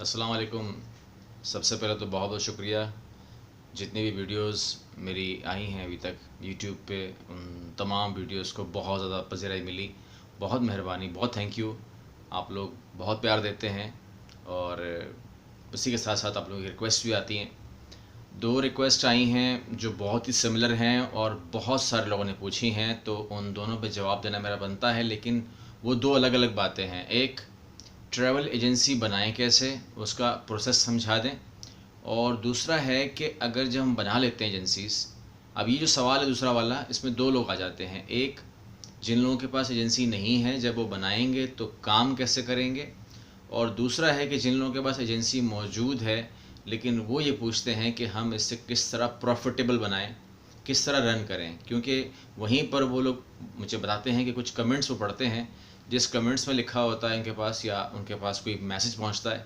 अस्सलाम वालेकुम। सबसे पहले तो बहुत बहुत शुक्रिया। जितनी भी वीडियोस मेरी आई हैं अभी तक यूट्यूब पे, उन तमाम वीडियोस को बहुत ज़्यादा पज़ीराई मिली। बहुत मेहरबानी, बहुत थैंक यू। आप लोग बहुत प्यार देते हैं और उसी के साथ साथ आप लोगों की रिक्वेस्ट भी आती हैं। दो रिक्वेस्ट आई हैं जो बहुत ही सिमिलर हैं और बहुत सारे लोगों ने पूछी हैं, तो उन दोनों पे जवाब देना मेरा बनता है, लेकिन वो दो अलग अलग बातें हैं। एक, ट्रैवल एजेंसी बनाएं कैसे, उसका प्रोसेस समझा दें। और दूसरा है कि अगर जब हम बना लेते हैं एजेंसीज़, अब ये जो सवाल है दूसरा वाला, इसमें दो लोग आ जाते हैं। एक, जिन लोगों के पास एजेंसी नहीं है, जब वो बनाएंगे तो काम कैसे करेंगे। और दूसरा है कि जिन लोगों के पास एजेंसी मौजूद है लेकिन वो ये पूछते हैं कि हम इससे किस तरह प्रॉफिटेबल बनाएं, किस तरह रन करें। क्योंकि वहीं पर वो लोग मुझे बताते हैं कि कुछ कमेंट्स वो पढ़ते हैं, जिस कमेंट्स में लिखा होता है उनके पास, या उनके पास कोई मैसेज पहुंचता है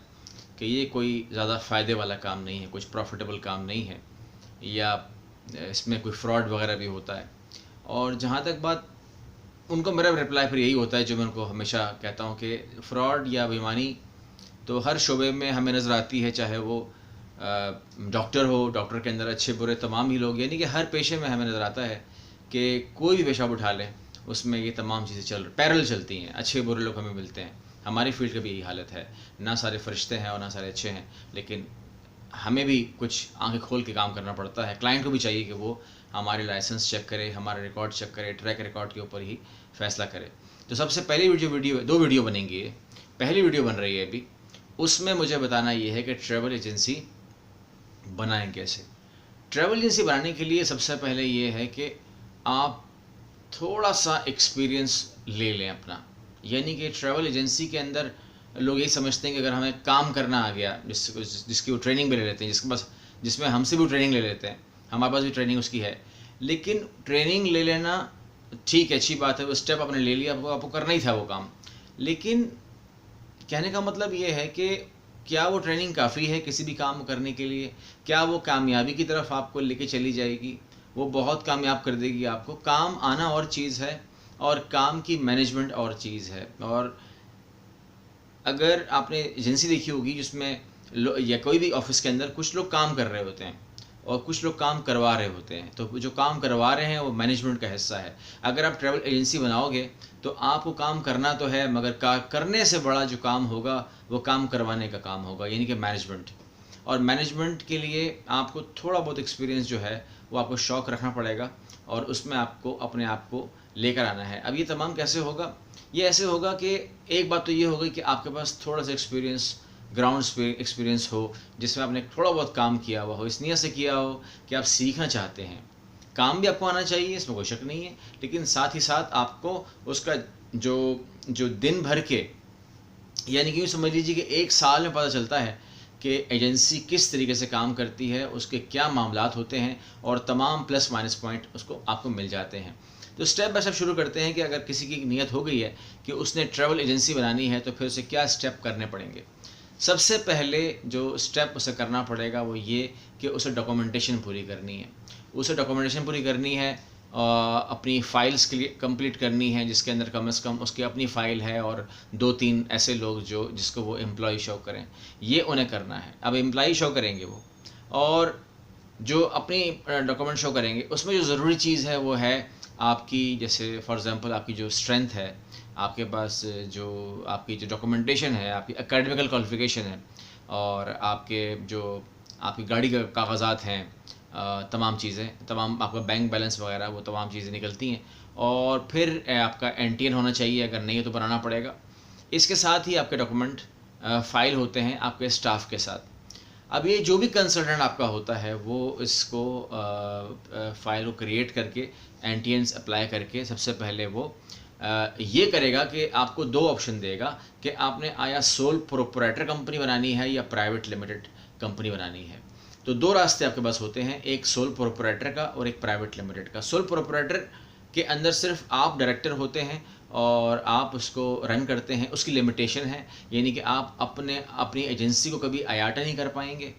कि ये कोई ज़्यादा फ़ायदे वाला काम नहीं है, कुछ प्रॉफिटेबल काम नहीं है, या इसमें कोई फ्रॉड वगैरह भी होता है। और जहाँ तक बात, उनको मेरा रिप्लाई फिर यही होता है जो मैं उनको हमेशा कहता हूँ कि फ़्रॉड या बेईमानी तो हर शोबे में हमें नज़र आती है, चाहे वो डॉक्टर हो, डॉक्टर के अंदर अच्छे बुरे तमाम ही लोग, यानी कि हर पेशे में हमें नज़र आता है कि कोई भी पेशा आप उठा लें उसमें ये तमाम चीज़ें पैरेलल चलती हैं। अच्छे बुरे लोग हमें मिलते हैं। हमारी फील्ड की भी यही हालत है, ना सारे फरिश्ते हैं और ना सारे अच्छे हैं, लेकिन हमें भी कुछ आंखें खोल के काम करना पड़ता है। क्लाइंट को भी चाहिए कि वो हमारे लाइसेंस चेक करे, हमारा रिकॉर्ड चेक करे, ट्रैक रिकॉर्ड के ऊपर ही फैसला करे। तो सबसे पहली वीडियो दो वीडियो बनेंगी। ये पहली वीडियो बन रही है अभी, उसमें मुझे बताना ये है कि ट्रैवल एजेंसी बनाएं कैसे। ट्रैवल एजेंसी बनाने के लिए सबसे पहले ये है कि आप थोड़ा सा एक्सपीरियंस ले लें अपना। यानी कि ट्रैवल एजेंसी के अंदर लोग यही समझते हैं कि अगर हमें काम करना आ गया, जिसकी वो ट्रेनिंग भी ले लेते हैं, जिसमें हमसे भी ट्रेनिंग ले लेते हैं, हमारे पास भी ट्रेनिंग उसकी है, लेकिन ट्रेनिंग ले लेना ठीक है, अच्छी बात है, वो स्टेप आपने ले लिया, आपको करना ही था वो काम। लेकिन कहने का मतलब ये है कि क्या वो ट्रेनिंग काफ़ी है किसी भी काम करने के लिए? क्या वो कामयाबी की तरफ आपको लेके चली जाएगी? वो बहुत कामयाब कर देगी आपको? काम आना और चीज़ है और काम की मैनेजमेंट और चीज़ है। और अगर आपने एजेंसी देखी होगी जिसमें या कोई भी ऑफिस के अंदर कुछ लोग काम कर रहे होते हैं और कुछ लोग काम करवा रहे होते हैं, तो जो काम करवा रहे हैं वो मैनेजमेंट का हिस्सा है। अगर आप ट्रैवल एजेंसी बनाओगे तो आपको काम करना तो है, मगर करने से बड़ा जो काम होगा वो काम करवाने का काम होगा, यानी कि मैनेजमेंट। और मैनेजमेंट के लिए आपको थोड़ा बहुत एक्सपीरियंस जो है वो आपको शौक़ रखना पड़ेगा और उसमें आपको अपने आप को लेकर आना है। अब ये तमाम कैसे होगा? ये ऐसे होगा कि एक बात तो ये होगी कि आपके पास थोड़ा सा एक्सपीरियंस, ग्राउंड एक्सपीरियंस हो, जिसमें आपने थोड़ा बहुत काम किया हुआ हो, इस नीयत से किया हो कि आप सीखना चाहते हैं। काम भी आपको आना चाहिए, इसमें कोई शक नहीं है, लेकिन साथ ही साथ आपको उसका जो जो दिन भर के, यानी कि यूँ समझ लीजिए कि एक साल में पता चलता है कि एजेंसी किस तरीके से काम करती है, उसके क्या मामलात होते हैं, और तमाम प्लस माइनस पॉइंट उसको आपको मिल जाते हैं। तो स्टेप बाय स्टेप शुरू करते हैं कि अगर किसी की नीयत हो गई है कि उसने ट्रैवल एजेंसी बनानी है तो फिर उसे क्या स्टेप करने पड़ेंगे। सबसे पहले जो स्टेप उसे करना पड़ेगा वो ये कि उसे डॉक्यूमेंटेशन पूरी करनी है। उसे डॉक्यूमेंटेशन पूरी करनी है, अपनी फ़ाइल्स के लिए कंप्लीट करनी है, जिसके अंदर कम से कम उसकी अपनी फ़ाइल है और 2-3 ऐसे लोग जो जिसको वो एम्प्लॉय शो करें, ये उन्हें करना है। अब एम्प्लॉय शो करेंगे वो, और जो अपनी डॉक्यूमेंट शो करेंगे उसमें जो ज़रूरी चीज़ है वो है आपकी, जैसे फॉर एग्ज़ाम्पल आपकी जो स्ट्रेंथ है, आपके पास जो आपकी जो डॉक्यूमेंटेशन है, आपकी एकेडमिकल क्वालिफ़िकेशन है, और आपके जो आपकी गाड़ी के कागज़ात हैं, तमाम चीज़ें, तमाम आपका बैंक बैलेंस वगैरह, वो तमाम चीज़ें निकलती हैं। और फिर आपका एनटीएन होना चाहिए, अगर नहीं है तो बनाना पड़ेगा। इसके साथ ही आपके डॉक्यूमेंट फ़ाइल होते हैं आपके स्टाफ के साथ। अब ये जो भी कंसल्टेंट आपका होता है वो इसको फ़ाइल को क्रिएट करके एनटीएन्स अप्लाई करके सबसे पहले वो ये करेगा कि आपको दो ऑप्शन देगा कि आपने आया सोल प्रोप्राइटर कंपनी बनानी है या प्राइवेट लिमिटेड कंपनी बनानी है। तो दो रास्ते आपके पास होते हैं, एक सोल प्रोप्राइटर का और एक प्राइवेट लिमिटेड का। सोल प्रोप्राइटर के अंदर सिर्फ आप डायरेक्टर होते हैं और आप उसको रन करते हैं, उसकी लिमिटेशन है, यानी कि आप अपनी एजेंसी को कभी आयाटा नहीं कर पाएंगे,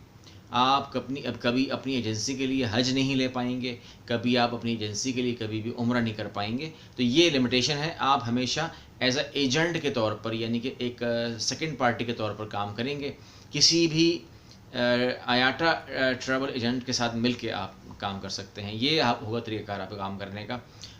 आप कभी अपनी एजेंसी के लिए हज नहीं ले पाएंगे, कभी आप अपनी एजेंसी के लिए कभी भी उम्रा नहीं कर पाएंगे। तो ये लिमिटेशन है। आप हमेशा एज अ एजेंट के तौर पर, यानी कि एक सेकंड पार्टी के तौर पर काम करेंगे। किसी भी आयाटा ट्रैवल एजेंट के साथ मिल के आप काम कर सकते हैं। ये आप होगा तरीक़ाकार आपका काम करने का।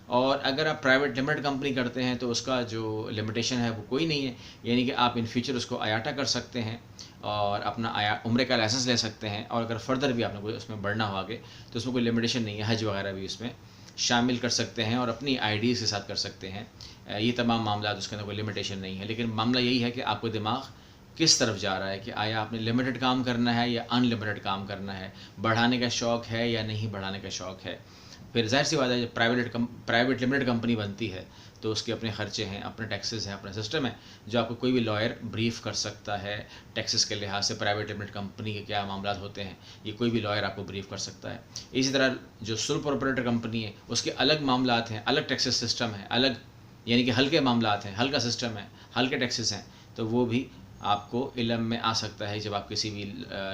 और अगर आप प्राइवेट लिमिटेड कंपनी करते हैं तो उसका जो लिमिटेशन है वो कोई नहीं है, यानी कि आप इन फ्यूचर उसको आयाटा कर सकते हैं और अपना उम्रे का लाइसेंस ले सकते हैं। और अगर फर्दर भी आपने कोई उसमें बढ़ना हो आगे तो उसमें कोई लिमिटेशन नहीं है, हज वगैरह भी उसमें शामिल कर सकते हैं और अपनी आईडीज़ के साथ कर सकते हैं। ये तमाम मामला, उसके अंदर कोई लिमिटेशन नहीं है। लेकिन मामला यही है कि आपको दिमाग किस तरफ जा रहा है कि आया आपने लिमिटेड काम करना है या अनलिमिटेड काम करना है, बढ़ाने का शौक़ है या नहीं बढ़ाने का शौक़ है। फिर ज़ाहिर सी बात है, जब प्राइवेट लिमिटेड कंपनी बनती है तो उसके अपने ख़र्चे हैं, अपने टैक्सेस हैं, अपना सिस्टम है जो आपको कोई भी लॉयर ब्रीफ कर सकता है। टैक्सेस के लिहाज से प्राइवेट लिमिटेड कंपनी के क्या मामला होते हैं, ये कोई भी लॉयर आपको ब्रीफ कर सकता है। इसी तरह जो सोल प्रोप्राइटर कंपनी है उसके अलग मामला हैं, अलग टैक्सेस सिस्टम है, अलग यानी कि हल्के मामला हैं, हल्का सिस्टम है, हल्के टैक्सेस हैं। तो वो भी आपको इल्म में आ सकता है जब आप किसी भी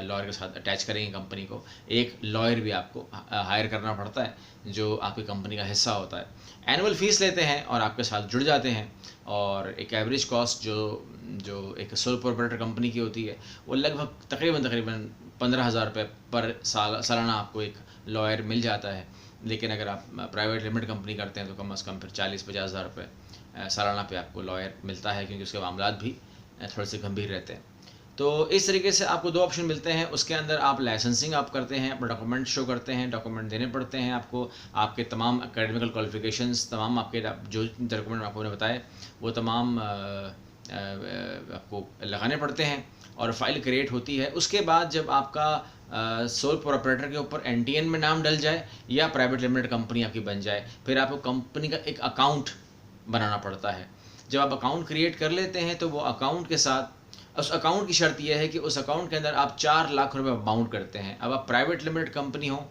लॉयर के साथ अटैच करेंगे कंपनी को। एक लॉयर भी आपको हायर करना पड़ता है जो आपकी कंपनी का हिस्सा होता है। एनुअल फ़ीस लेते हैं और आपके साथ जुड़ जाते हैं। और एक एवरेज कॉस्ट जो एक सोल प्रोप्राइटर कंपनी की होती है वो लगभग तकरीबन 15,000 रुपये पर सालाना आपको एक लॉयर मिल जाता है। लेकिन अगर आप प्राइवेट लिमिटेड कंपनी करते हैं तो कम से कम फिर 40-50 हज़ार रुपये सालाना पे आपको लॉयर मिलता है, क्योंकि उसके मामलात भी थोड़े से गंभीर रहते हैं। तो इस तरीके से आपको 2 ऑप्शन मिलते हैं। उसके अंदर आप लाइसेंसिंग आप करते हैं, अपना डॉक्यूमेंट शो करते हैं, डॉक्यूमेंट देने पड़ते हैं आपको, आपके तमाम एकेडमिकल क्वालिफिकेशंस, तमाम आपके जो डॉक्यूमेंट आपको मैंने बताए वो तमाम आपको लगाने पड़ते हैं और फाइल क्रिएट होती है। उसके बाद जब आपका सोल प्रोप्राइटर के ऊपर NTN में नाम डल जाए या प्राइवेट लिमिटेड कंपनी आपकी बन जाए, फिर आपको कंपनी का एक अकाउंट बनाना पड़ता है। जब आप अकाउंट क्रिएट कर लेते हैं तो वो अकाउंट के साथ, उस अकाउंट की शर्त यह है कि उस अकाउंट के अंदर आप 4 लाख रुपए बाउंड करते हैं। अब आप प्राइवेट लिमिटेड कंपनी हो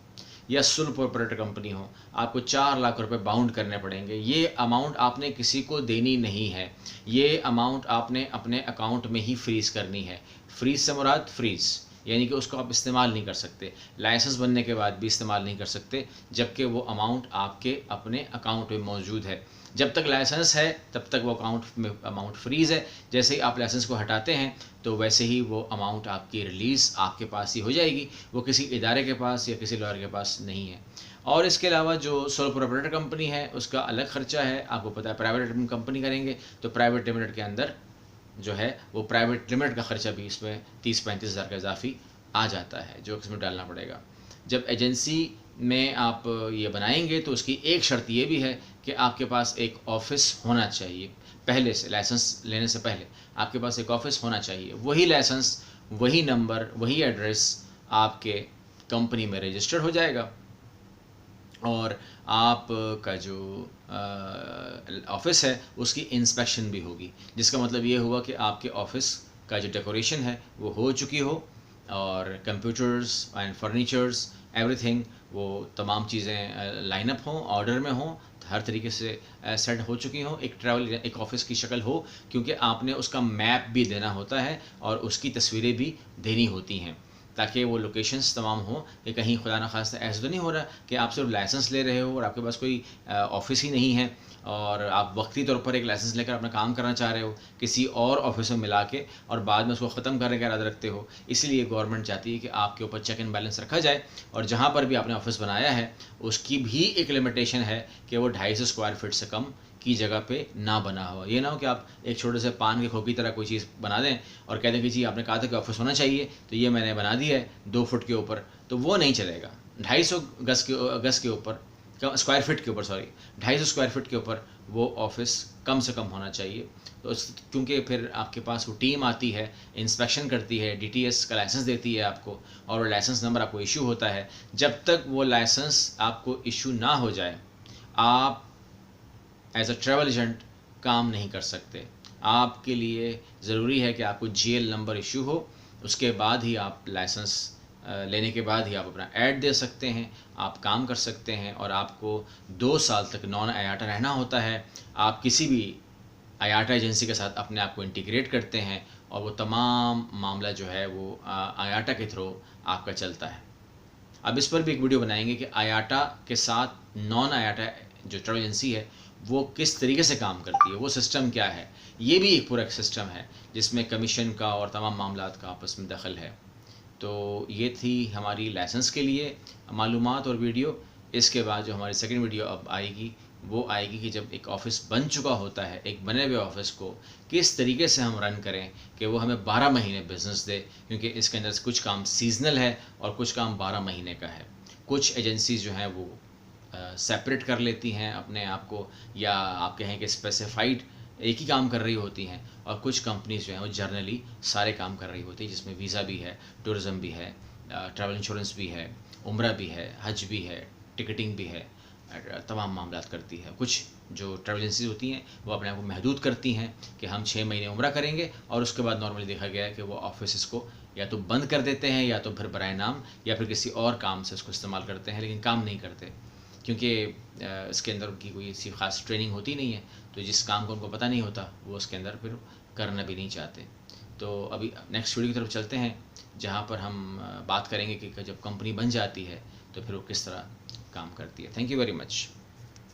या सोल प्रोप्राइटर कंपनी हो, आपको 4 लाख रुपए बाउंड करने पड़ेंगे। ये अमाउंट आपने किसी को देनी नहीं है, ये अमाउंट आपने अपने अकाउंट में ही फ्रीज़ करनी है। फ्रीज़ से मुराद फ्रीज़ यानी कि उसको आप इस्तेमाल नहीं कर सकते, लाइसेंस बनने के बाद भी इस्तेमाल नहीं कर सकते, जबकि वो अमाउंट आपके अपने अकाउंट में मौजूद है। जब तक लाइसेंस है तब तक वो अकाउंट में अमाउंट फ्रीज़ है। जैसे ही आप लाइसेंस को हटाते हैं तो वैसे ही वो अमाउंट आपकी रिलीज़ आपके पास ही हो जाएगी, वो किसी इदारे के पास या किसी लॉयर के पास नहीं है। और इसके अलावा जो सोल प्रोप्राइटर कंपनी है उसका अलग ख़र्चा है। आपको पता है प्राइवेट लिमिटेड कंपनी करेंगे तो प्राइवेट लिमिटेड के अंदर जो है वो प्राइवेट लिमिटेड का ख़र्चा भी इसमें 30-35 हज़ार का इजाफी आ जाता है जो इसमें डालना पड़ेगा। जब एजेंसी में आप ये बनाएंगे तो उसकी एक शर्त ये भी है कि आपके पास एक ऑफ़िस होना चाहिए। पहले से लाइसेंस लेने से पहले आपके पास एक ऑफ़िस होना चाहिए। वही लाइसेंस, वही नंबर, वही एड्रेस आपके कंपनी में रजिस्टर्ड हो जाएगा और आपका जो ऑफ़िस है उसकी इंस्पेक्शन भी होगी, जिसका मतलब ये हुआ कि आपके ऑफ़िस का जो डेकोरेशन है वो हो चुकी हो और कंप्यूटर्स एंड फर्नीचर्स एवरीथिंग, वो तमाम चीज़ें लाइन अप हों, ऑर्डर में हों, हर तरीके से सेट हो चुकी हों, एक ऑफ़िस की शक्ल हो, क्योंकि आपने उसका मैप भी देना होता है और उसकी तस्वीरें भी देनी होती हैं ताकि वो लोकेशंस तमाम हो कि कहीं खुदा न खास्ता ऐसा तो नहीं हो रहा कि आप सिर्फ लाइसेंस ले रहे हो और आपके पास कोई ऑफ़िस ही नहीं है और आप वक्ती तौर पर एक लाइसेंस लेकर अपना काम करना चाह रहे हो किसी और ऑफिस में मिला के और बाद में उसको ख़त्म करने का इरादा रखते हो। इसलिए गवर्नमेंट चाहती है कि आपके ऊपर चेक एंड बैलेंस रखा जाए और जहाँ पर भी आपने ऑफिस बनाया है उसकी भी एक लिमिटेशन है कि वो 250 स्क्वायर फीट से कम की जगह पे ना बना हो। ये ना हो कि आप एक छोटे से पान के खोखे की तरह कोई चीज़ बना दें और कह दें कि जी आपने कहा था कि ऑफिस होना चाहिए तो ये मैंने बना दिया है 2 फुट के ऊपर, तो वो नहीं चलेगा। 250 गज़ के ऊपर, स्क्वायर फीट के ऊपर, सॉरी 250 स्क्वायर फीट के ऊपर वो ऑफिस कम से कम होना चाहिए। तो क्योंकि फिर आपके पास वो टीम आती है, इंस्पेक्शन करती है, DTS का लाइसेंस देती है आपको और वो लाइसेंस नंबर आपको इशू होता है। जब तक वो लाइसेंस आपको इशू ना हो जाए आप एज अ ट्रैवल एजेंट काम नहीं कर सकते। आपके लिए ज़रूरी है कि आपको GL नंबर इशू हो, उसके बाद ही आप लाइसेंस लेने के बाद ही आप अपना ऐड दे सकते हैं, आप काम कर सकते हैं और आपको 2 साल तक नॉन आयाटा रहना होता है। आप किसी भी आयाटा एजेंसी के साथ अपने आप को इंटीग्रेट करते हैं और वो तमाम मामला जो है वो आयाटा के थ्रू आपका चलता है। अब इस पर भी एक वीडियो बनाएंगे कि आयाटा के साथ नॉन आयाटा जो ट्रैवल एजेंसी है वो किस तरीके से काम करती है, वो सिस्टम क्या है। ये भी एक पूरा सिस्टम है जिसमें कमीशन का और तमाम मामलात का आपस में दखल है। तो ये थी हमारी लाइसेंस के लिए मालूमात और वीडियो। इसके बाद जो हमारी सेकंड वीडियो अब आएगी वो आएगी कि जब एक ऑफ़िस बन चुका होता है, एक बने हुए ऑफ़िस को किस तरीके से हम रन करें कि वो हमें 12 महीने बिज़नेस दे, क्योंकि इसके अंदर से कुछ काम सीजनल है और कुछ काम 12 महीने का है। कुछ एजेंसीज जो हैं वो सेपरेट कर लेती हैं अपने आप को, या आप कहें कि स्पेसिफाइड एक ही काम कर रही होती हैं, और कुछ कंपनीज जो हैं वो जर्नली सारे काम कर रही होती है, जिसमें वीज़ा भी है, टूरिज़म भी है, ट्रैवल इंश्योरेंस भी है, उम्रा भी है, हज भी है, टिकटिंग भी है, तमाम मामलात करती है। कुछ जो ट्रैवल एजेंसीज होती हैं वो अपने आप को महदूद करती हैं कि हम 6 महीने उम्रा करेंगे, और उसके बाद नॉर्मली देखा गया है कि वो ऑफिस को या तो बंद कर देते हैं या तो फिर बराए नाम या फिर किसी और काम से उसको इस्तेमाल करते हैं, लेकिन काम नहीं करते, क्योंकि इसके अंदर उनकी कोई ऐसी ख़ास ट्रेनिंग होती नहीं है। तो जिस काम को उनको पता नहीं होता वो उसके अंदर फिर करना भी नहीं चाहते। तो अभी नेक्स्ट वीडियो की तरफ चलते हैं, जहाँ पर हम बात करेंगे कि जब कंपनी बन जाती है तो फिर वो किस तरह काम करती है। Thank you very much.